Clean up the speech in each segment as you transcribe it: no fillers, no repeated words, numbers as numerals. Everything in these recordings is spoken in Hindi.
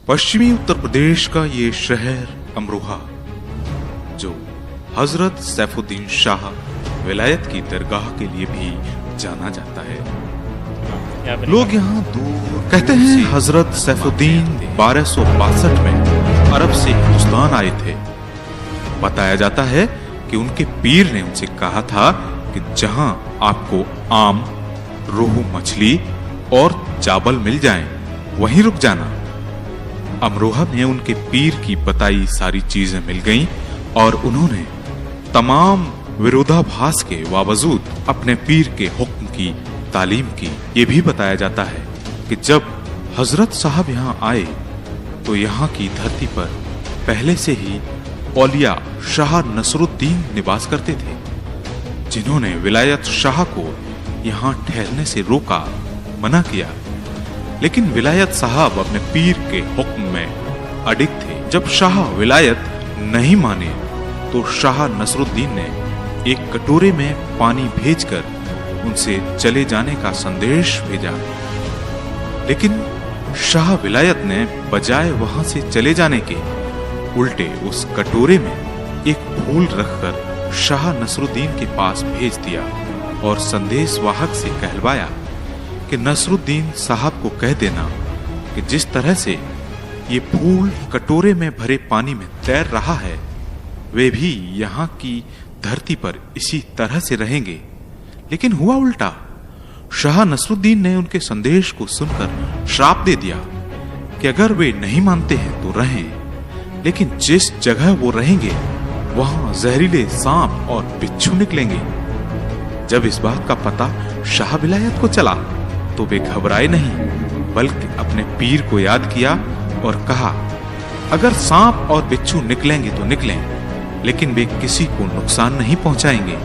पश्चिमी उत्तर प्रदेश का ये शहर अमरोहा, जो हजरत सैफुद्दीन शाह विलायत की दरगाह के लिए भी जाना जाता है। लोग यहाँ दूर कहते हैं हजरत सैफुद्दीन 1262 में अरब से हिंदुस्तान आए थे। बताया जाता है कि उनके पीर ने उनसे कहा था कि जहां आपको आम, रोहू मछली और चावल मिल जाएं, वहीं रुक जाना। अमरोहा में उनके पीर की बताई सारी चीजें मिल गईं और उन्होंने तमाम विरोधाभास के बावजूद अपने पीर के हुक्म की तालीम की। ये भी बताया जाता है कि जब हजरत साहब यहाँ आए तो यहाँ की धरती पर पहले से ही औलिया शाह नसरुद्दीन निवास करते थे, जिन्होंने विलायत शाह को यहाँ ठहरने से रोका, मना किया। लेकिन विलायत साहब अपने पीर के हुक्म में अडिग थे। जब शाह विलायत नहीं माने तो शाह नसरुद्दीन ने एक कटोरे में पानी भेजकर उनसे चले जाने का संदेश भेजा। लेकिन शाह विलायत ने बजाय वहां से चले जाने के उल्टे उस कटोरे में एक फूल रखकर शाह नसरुद्दीन के पास भेज दिया और संदेशवाहक से कहलवाया कि नसरुद्दीन साहब को कह देना कि जिस तरह से ये फूल कटोरे में भरे पानी में तैर रहा है, वे भी यहाँ की धरती पर इसी तरह से रहेंगे। लेकिन हुआ उल्टा। शाह नसरुद्दीन ने उनके संदेश को सुनकर श्राप दे दिया कि अगर वे नहीं मानते हैं तो रहें, लेकिन जिस जगह वो रहेंगे वहां जहरीले सांप और बिच्छू निकलेंगे। जब इस बात का पता शाह विलायत को चला तो वे घबराए नहीं, बल्कि अपने पीर को याद किया और कहा, अगर सांप और बिच्छू निकलेंगे तो निकलें, लेकिन वे किसी को नुकसान नहीं पहुंचाएंगे,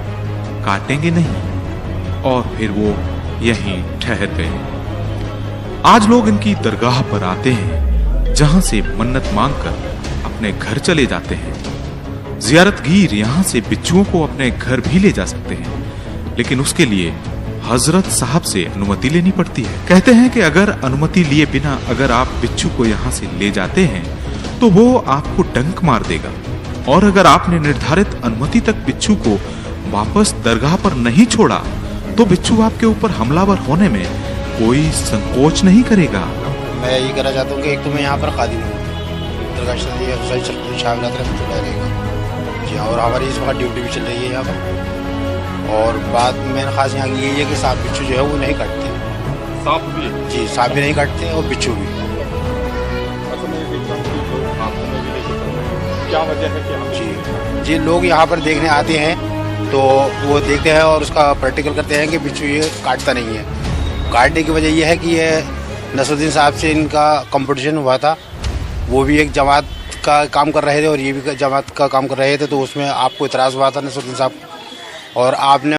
काटेंगे नहीं। और फिर वो यहीं ठहर गए। आज लोग इनकी दरगाह पर आते हैं, जहां से मन्नत मांगकर अपने घर चले जाते हैं। जियारतगीर यहाँ से बिच्छुओं को अपने घर भी ले जा सकते हैं, लेकिन उसके लिए हजरत साहब से अनुमति लेनी पड़ती है। कहते हैं कि अगर अनुमति लिए बिना अगर आप बिच्छू को यहाँ से ले जाते हैं तो वो आपको डंक मार देगा, और अगर आपने निर्धारित अनुमति तक बिच्छू को वापस दरगाह पर नहीं छोड़ा तो बिच्छू आपके ऊपर हमलावर होने में कोई संकोच नहीं करेगा। मैं ये कहना चाहता हूँ कि एक तो मैं यहाँ पर खादिम हूँ, दरगाह जी, और हमारी इस वक्त ड्यूटी भी चल रही है यहाँ पर। और बात मेन खास यहाँ की यही है कि सांप बिच्छू जो है वो नहीं काटते। सांप भी? जी, सांप भी नहीं काटते और बिच्छू भी। क्या वजह है कि जी लोग यहाँ पर देखने आते हैं तो वो देखते हैं और उसका प्रैक्टिकल करते हैं कि बिच्छू ये काटता नहीं है। काटने की वजह यह है कि ये नसरुद्दीन साहब से इनका कंपटीशन हुआ था। वो भी एक जमात का काम कर रहे थे और ये भी जमात का काम कर रहे थे, तो उसमें आपको इतराज़ हुआ था नसरुद्दीन साहब, और आपने